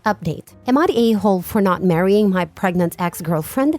Update. Am I the a-hole for not marrying my pregnant ex-girlfriend?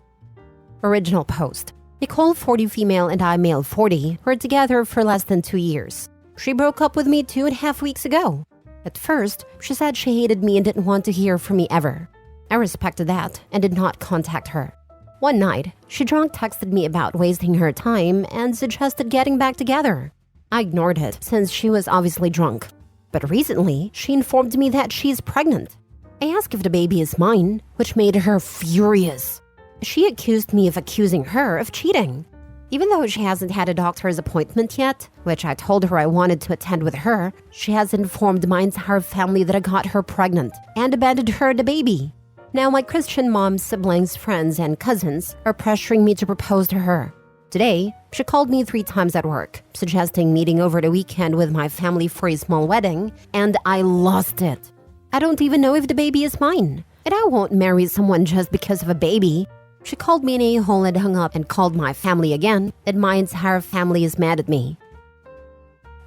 Original post. Nicole, 40 female, and I, male 40, were together for less than 2 years. She broke up with me 2.5 weeks ago. At first, she said she hated me and didn't want to hear from me ever. I respected that and did not contact her. One night, she drunk texted me about wasting her time and suggested getting back together. I ignored it since she was obviously drunk. But recently, she informed me that she's pregnant. I asked if the baby is mine, which made her furious. She accused me of accusing her of cheating. Even though she hasn't had a doctor's appointment yet, which I told her I wanted to attend with her, she has informed my entire family that I got her pregnant and abandoned her and the baby. Now my Christian mom's siblings, friends, and cousins are pressuring me to propose to her. Today, she called me 3 times at work, suggesting meeting over the weekend with my family for a small wedding, and I lost it. I don't even know if the baby is mine, and I won't marry someone just because of a baby. She called me an a-hole and hung up and called my family again, and my entire family is mad at me.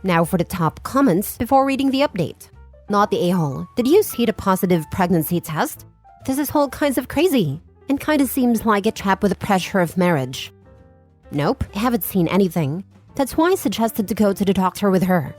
Now for the top comments before reading the update. Not the a-hole. Did you see the positive pregnancy test? This is all kinds of crazy, and kinda seems like a trap with the pressure of marriage. Nope, I haven't seen anything. That's why I suggested to go to the doctor with her.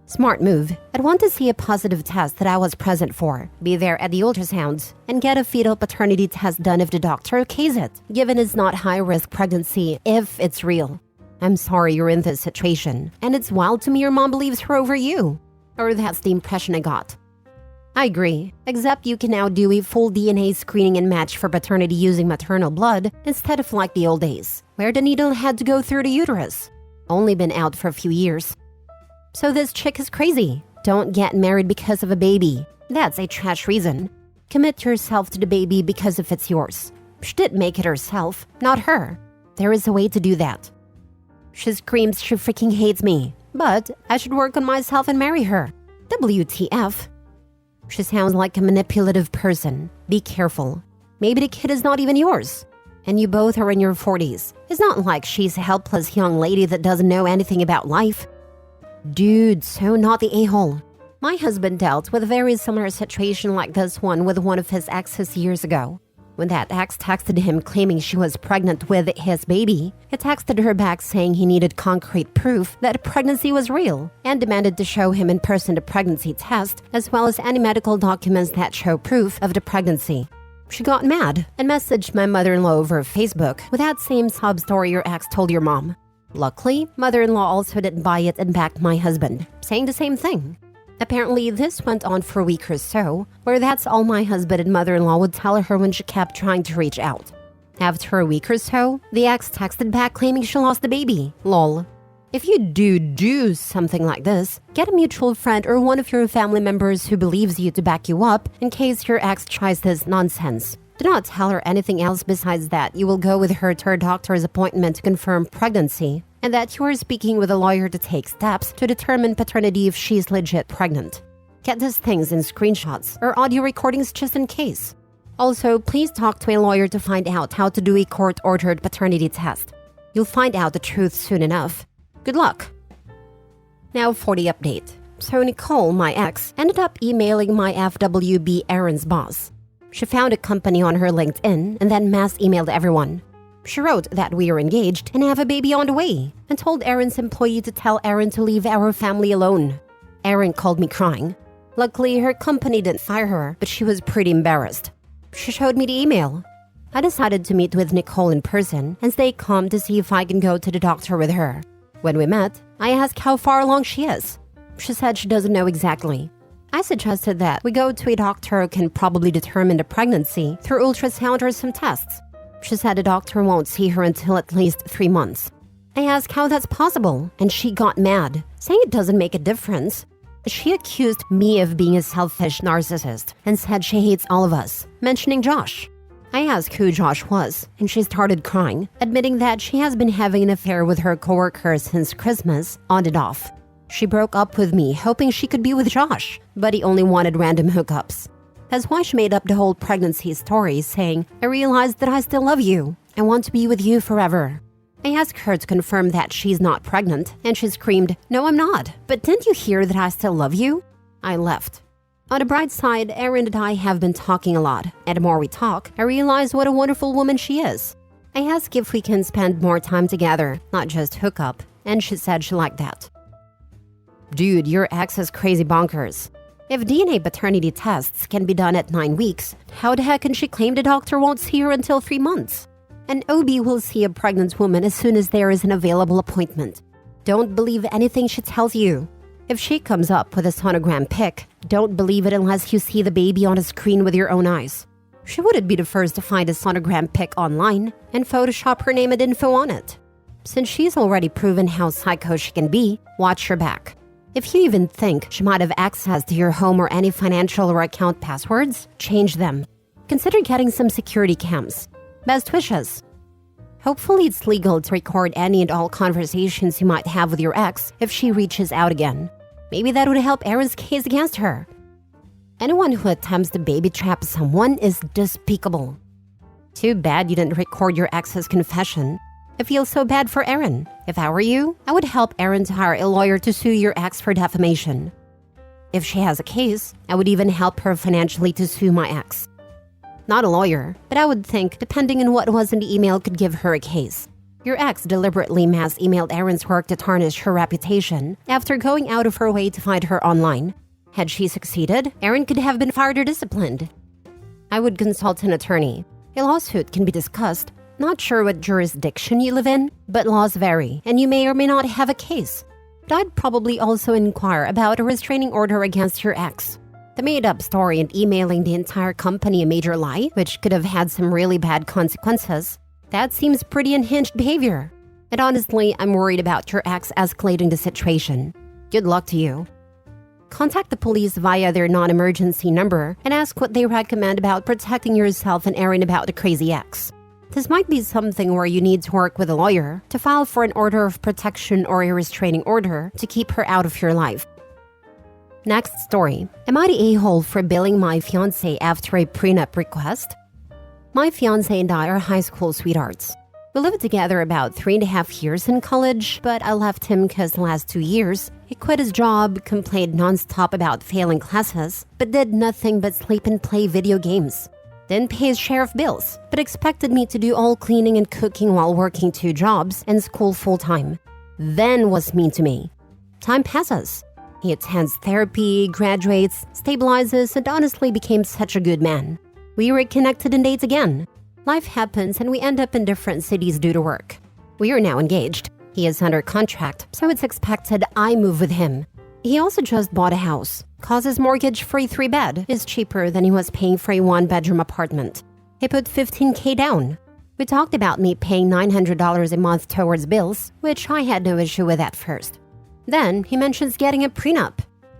Smart move. I'd want to see a positive test that I was present for, be there at the ultrasound, and get a fetal paternity test done if the doctor okays it, given it's not high-risk pregnancy if it's real. I'm sorry you're in this situation, and it's wild to me your mom believes her over you. Or that's the impression I got. I agree, except you can now do a full DNA screening and match for paternity using maternal blood instead of like the old days, where the needle had to go through the uterus. Only been out for a few years. So this chick is crazy. Don't get married because of a baby. That's a trash reason. Commit yourself to the baby because if it's yours. She did make it herself, not her. There is a way to do that. She screams she freaking hates me, but I should work on myself and marry her. WTF. She sounds like a manipulative person. Be careful. Maybe the kid is not even yours. And you both are in your 40s. It's not like she's a helpless young lady that doesn't know anything about life. Dude, so not the a-hole. My husband dealt with a very similar situation like this one with one of his exes years ago. When that ex texted him claiming she was pregnant with his baby, he texted her back saying he needed concrete proof that the pregnancy was real and demanded to show him in person the pregnancy test as well as any medical documents that show proof of the pregnancy. She got mad and messaged my mother-in-law over Facebook with that same sob story your ex told your mom. Luckily, mother-in-law also didn't buy it and backed my husband, saying the same thing. Apparently, this went on for a week or so, where that's all my husband and mother-in-law would tell her when she kept trying to reach out. After a week or so, the ex texted back claiming she lost the baby. Lol. If you do something like this, get a mutual friend or one of your family members who believes you to back you up in case your ex tries this nonsense. Do not tell her anything else besides that you will go with her to her doctor's appointment to confirm pregnancy, and that you are speaking with a lawyer to take steps to determine paternity if she's legit pregnant. Get these things in screenshots or audio recordings just in case. Also, please talk to a lawyer to find out how to do a court-ordered paternity test. You'll find out the truth soon enough. Good luck! Now for the update. So Nicole, my ex, ended up emailing my FWB Aaron's boss. She found a company on her LinkedIn and then mass emailed everyone. She wrote that we are engaged and have a baby on the way and told Aaron's employee to tell Aaron to leave our family alone. Aaron called me crying. Luckily, her company didn't fire her, but she was pretty embarrassed. She showed me the email. I decided to meet with Nicole in person and stay calm to see if I can go to the doctor with her. When we met, I asked how far along she is. She said she doesn't know exactly. I suggested that we go to a doctor who can probably determine the pregnancy through ultrasound or some tests. She said the doctor won't see her until at least 3 months. I asked how that's possible, and she got mad, saying it doesn't make a difference. She accused me of being a selfish narcissist and said she hates all of us, mentioning Josh. I asked who Josh was, and she started crying, admitting that she has been having an affair with her coworker since Christmas, on and off. She broke up with me, hoping she could be with Josh, but he only wanted random hookups. That's why she made up the whole pregnancy story, saying, I realized that I still love you. I want to be with you forever. I asked her to confirm that she's not pregnant, and she screamed, No, I'm not. But didn't you hear that I still love you? I left. On the bright side, Erin and I have been talking a lot, and the more we talk, I realize what a wonderful woman she is. I asked if we can spend more time together, not just hook up, and she said she liked that. Dude, your ex is crazy bonkers. If DNA paternity tests can be done at 9 weeks, how the heck can she claim the doctor won't see her until 3 months? An OB will see a pregnant woman as soon as there is an available appointment. Don't believe anything she tells you. If she comes up with a sonogram pic, don't believe it unless you see the baby on a screen with your own eyes. She wouldn't be the first to find a sonogram pic online and Photoshop her name and info on it. Since she's already proven how psycho she can be, watch her back. If you even think she might have access to your home or any financial or account passwords, change them. Consider getting some security cams. Best wishes. Hopefully it's legal to record any and all conversations you might have with your ex if she reaches out again. Maybe that would help Erin's case against her. Anyone who attempts to baby trap someone is despicable. Too bad you didn't record your ex's confession. I feel so bad for Erin. If I were you, I would help Erin to hire a lawyer to sue your ex for defamation. If she has a case, I would even help her financially to sue my ex. Not a lawyer, but I would think, depending on what was in the email, could give her a case. Your ex deliberately mass emailed Erin's work to tarnish her reputation after going out of her way to find her online. Had she succeeded, Erin could have been fired or disciplined. I would consult an attorney. A lawsuit can be discussed. Not sure what jurisdiction you live in, but laws vary, and you may or may not have a case. But I'd probably also inquire about a restraining order against your ex. The made-up story and emailing the entire company a major lie, which could have had some really bad consequences, that seems pretty unhinged behavior. And honestly, I'm worried about your ex escalating the situation. Good luck to you. Contact the police via their non-emergency number and ask what they recommend about protecting yourself and Erin about the crazy ex. This might be something where you need to work with a lawyer to file for an order of protection or a restraining order to keep her out of your life. Next story. Am I the a-hole for billing my fiance after a prenup request? My fiance and I are high school sweethearts. We lived together about 3.5 years in college, but I left him because the last 2 years, he quit his job, complained nonstop about failing classes, but did nothing but sleep and play video games. Didn't pay his share of bills, but expected me to do all cleaning and cooking while working 2 jobs and school full-time. Then was mean to me. Time passes. He attends therapy, graduates, stabilizes, and honestly became such a good man. We reconnected and date again. Life happens and we end up in different cities due to work. We are now engaged. He is under contract, so it's expected I move with him. He also just bought a house, cause his mortgage for a 3-bed is cheaper than he was paying for a 1-bedroom apartment. He put $15,000 down. We talked about me paying $900 a month towards bills, which I had no issue with at first. Then he mentions getting a prenup.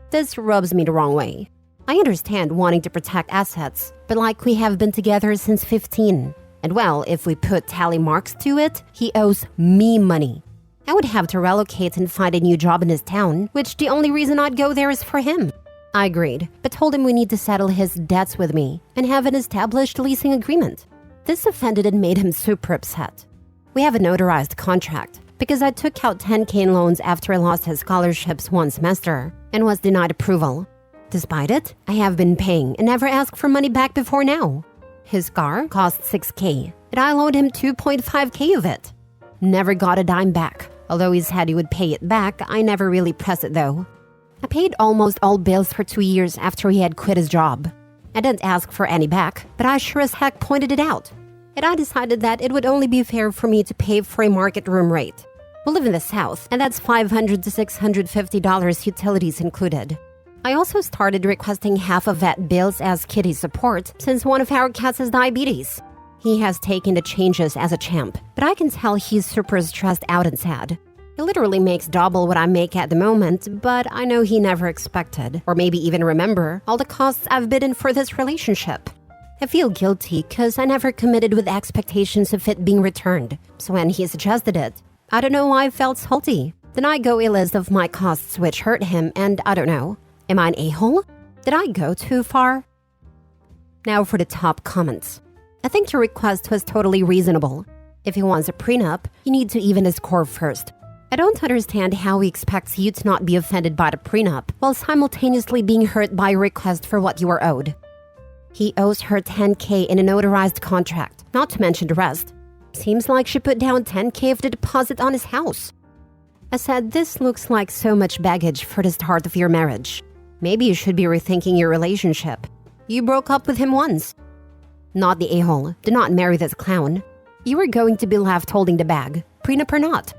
This rubs me the wrong way. I understand wanting to protect assets, but like we have been together since 15. And well, if we put tally marks to it, he owes me money. I would have to relocate and find a new job in his town, which the only reason I'd go there is for him. I agreed, but told him we need to settle his debts with me and have an established leasing agreement. This offended and made him super upset. We have a notarized contract because I took out $10,000 in loans after I lost his scholarships 1 semester and was denied approval. Despite it, I have been paying and never asked for money back before now. His car cost $6,000, and I loaned him $2.5K of it. Never got a dime back. Although he said he would pay it back, I never really pressed it though. I paid almost all bills for 2 years after he had quit his job. I didn't ask for any back, but I sure as heck pointed it out. And I decided that it would only be fair for me to pay for a market room rate. We live in the South, and that's $500 to $650 utilities included. I also started requesting half of vet bills as kitty support since one of our cats has diabetes. He has taken the changes as a champ, but I can tell he's super stressed out and sad. He literally makes double what I make at the moment, but I know he never expected, or maybe even remember, all the costs I've bidden for this relationship. I feel guilty because I never committed with expectations of it being returned, so when he suggested it, I don't know why I felt salty. Then I go a list of my costs which hurt him, and I don't know. Am I an a-hole? Did I go too far? Now for the top comments. I think your request was totally reasonable. If he wants a prenup, you need to even his score first. I don't understand how he expects you to not be offended by the prenup while simultaneously being hurt by a request for what you are owed. He owes her $10K in a notarized contract, not to mention the rest. Seems like she put down $10K of the deposit on his house. I said, this looks like so much baggage for the start of your marriage. Maybe you should be rethinking your relationship. You broke up with him once. Not the a-hole. Do not marry this clown. You were going to be left holding the bag, prenup or not.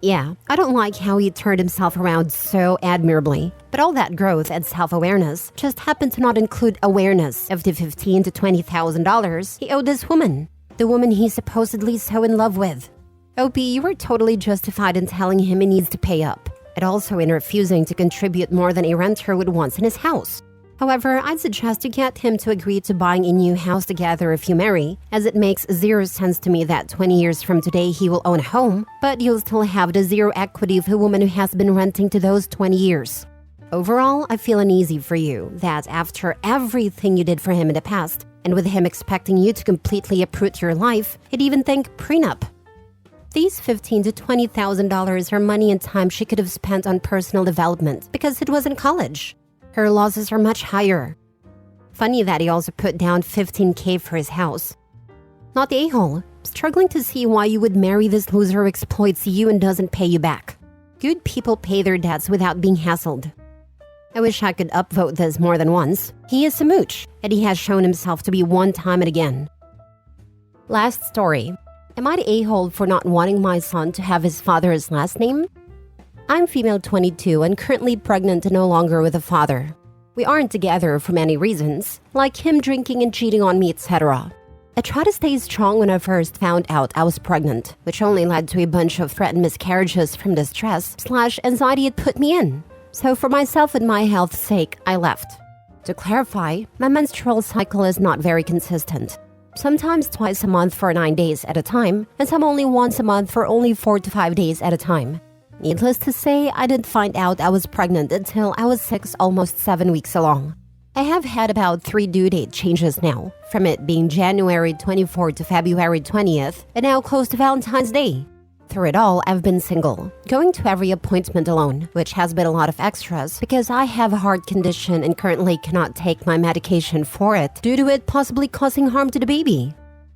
Yeah, I don't like how he turned himself around so admirably, but all that growth and self-awareness just happened to not include awareness of the $15,000 to $20,000 he owed this woman, the woman he's supposedly so in love with. OP, you were totally justified in telling him he needs to pay up, and also in refusing to contribute more than a renter would want in his house. However, I'd suggest you get him to agree to buying a new house together if you marry, as it makes zero sense to me that 20 years from today he will own a home, but you'll still have the zero equity of a woman who has been renting to those 20 years. Overall, I feel uneasy for you that after everything you did for him in the past, and with him expecting you to completely uproot your life, he'd even think prenup. These $15,000 to $20,000 are money and time she could have spent on personal development because it was in college. Her losses are much higher. Funny that he also put down $15K for his house. Not the a-hole. Struggling to see why you would marry this loser who exploits you and doesn't pay you back. Good people pay their debts without being hassled. I wish I could upvote this more than once. He is a mooch, and he has shown himself to be one time and again. Last story. Am I the a-hole for not wanting my son to have his father's last name? I'm female 22 and currently pregnant and no longer with a father. We aren't together for many reasons, like him drinking and cheating on me, etc. I tried to stay strong when I first found out I was pregnant, which only led to a bunch of threatened miscarriages from the stress/anxiety it put me in. So for myself and my health's sake, I left. To clarify, my menstrual cycle is not very consistent. Sometimes twice a month for 9 days at a time, and some only once a month for only 4 to 5 days at a time. Needless to say, I didn't find out I was pregnant until I was 6, almost 7 weeks along. I have had about 3 due date changes now, from it being January 24th to February 20th, and now close to Valentine's Day. Through it all, I've been single, going to every appointment alone, which has been a lot of extras because I have a heart condition and currently cannot take my medication for it due to it possibly causing harm to the baby.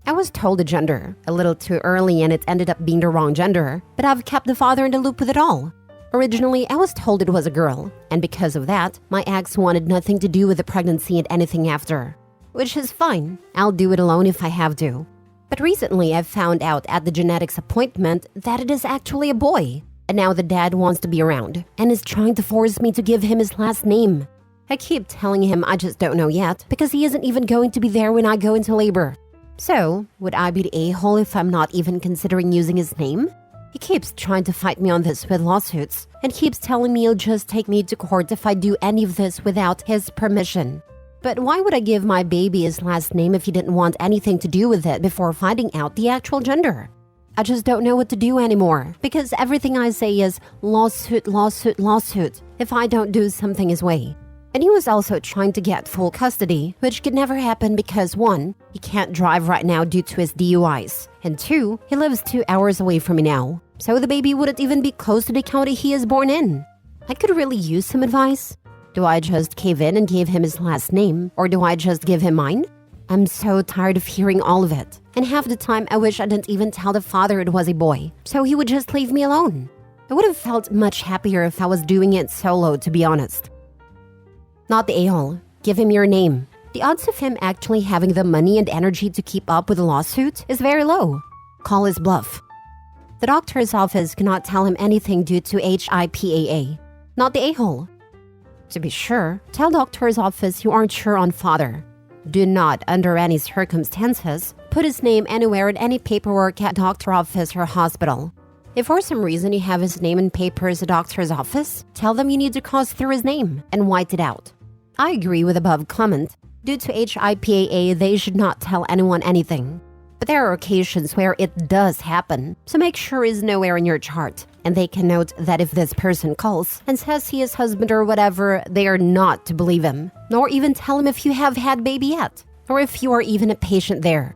I was told a gender, a little too early, and it ended up being the wrong gender, but I've kept the father in the loop with it all. Originally, I was told it was a girl, and because of that, my ex wanted nothing to do with the pregnancy and anything after. Which is fine, I'll do it alone if I have to. But recently, I found out at the genetics appointment that it is actually a boy, and now the dad wants to be around, and is trying to force me to give him his last name. I keep telling him I just don't know yet, because he isn't even going to be there when I go into labor. So, would I be the a-hole if I'm not even considering using his name? He keeps trying to fight me on this with lawsuits, and keeps telling me he'll just take me to court if I do any of this without his permission. But why would I give my baby his last name if he didn't want anything to do with it before finding out the actual gender? I just don't know what to do anymore, because everything I say is lawsuit, lawsuit, lawsuit if I don't do something his way. And he was also trying to get full custody, which could never happen because 1, he can't drive right now due to his DUIs, and 2, he lives 2 hours away from me now, so the baby wouldn't even be close to the county he is born in. I could really use some advice. Do I just cave in and give him his last name, or do I just give him mine? I'm so tired of hearing all of it, and half the time I wish I didn't even tell the father it was a boy, so he would just leave me alone. I would have felt much happier if I was doing it solo, to be honest. Not the a-hole. Give him your name. The odds of him actually having the money and energy to keep up with a lawsuit is very low. Call his bluff. The doctor's office cannot tell him anything due to HIPAA. Not the a-hole. To be sure, tell doctor's office you aren't sure on father. Do not, under any circumstances, put his name anywhere in any paperwork at doctor office or hospital. If for some reason you have his name in papers at doctor's office, tell them you need to cross through his name and white it out. I agree with above comment. Due to HIPAA, they should not tell anyone anything. But there are occasions where it does happen, so make sure it's nowhere in your chart. And they can note that if this person calls and says he is husband or whatever, they are not to believe him, nor even tell him if you have had baby yet, or if you are even a patient there.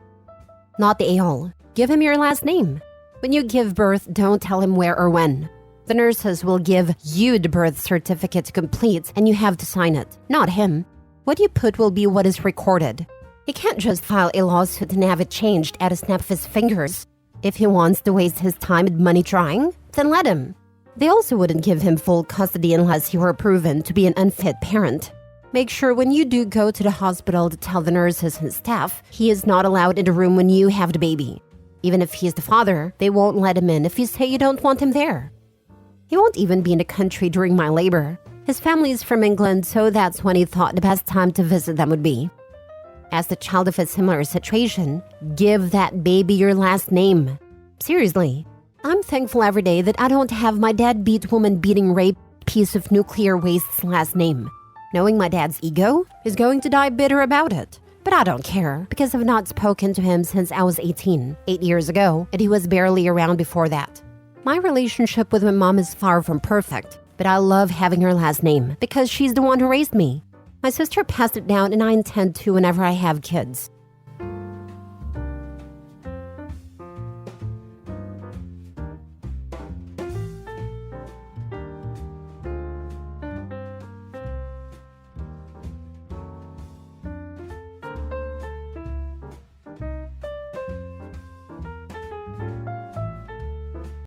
Not the a-hole. Give him your last name. When you give birth, don't tell him where or when. The nurses will give you the birth certificate to complete and you have to sign it, not him. What you put will be what is recorded. He can't just file a lawsuit and have it changed at a snap of his fingers. If he wants to waste his time and money trying, then let him. They also wouldn't give him full custody unless you are proven to be an unfit parent. Make sure when you do go to the hospital to tell the nurses and staff he is not allowed in the room when you have the baby. Even if he is the father, they won't let him in if you say you don't want him there. He won't even be in the country during my labor. His family is from England, so that's when he thought the best time to visit them would be. As the child of a similar situation, give that baby your last name. Seriously, I'm thankful every day that I don't have my deadbeat woman beating rape piece of nuclear waste's last name. Knowing my dad's ego is going to die bitter about it. But I don't care because I've not spoken to him since I was 18, 8 years ago, and he was barely around before that. My relationship with my mom is far from perfect, but I love having her last name because she's the one who raised me. My sister passed it down and I intend to whenever I have kids.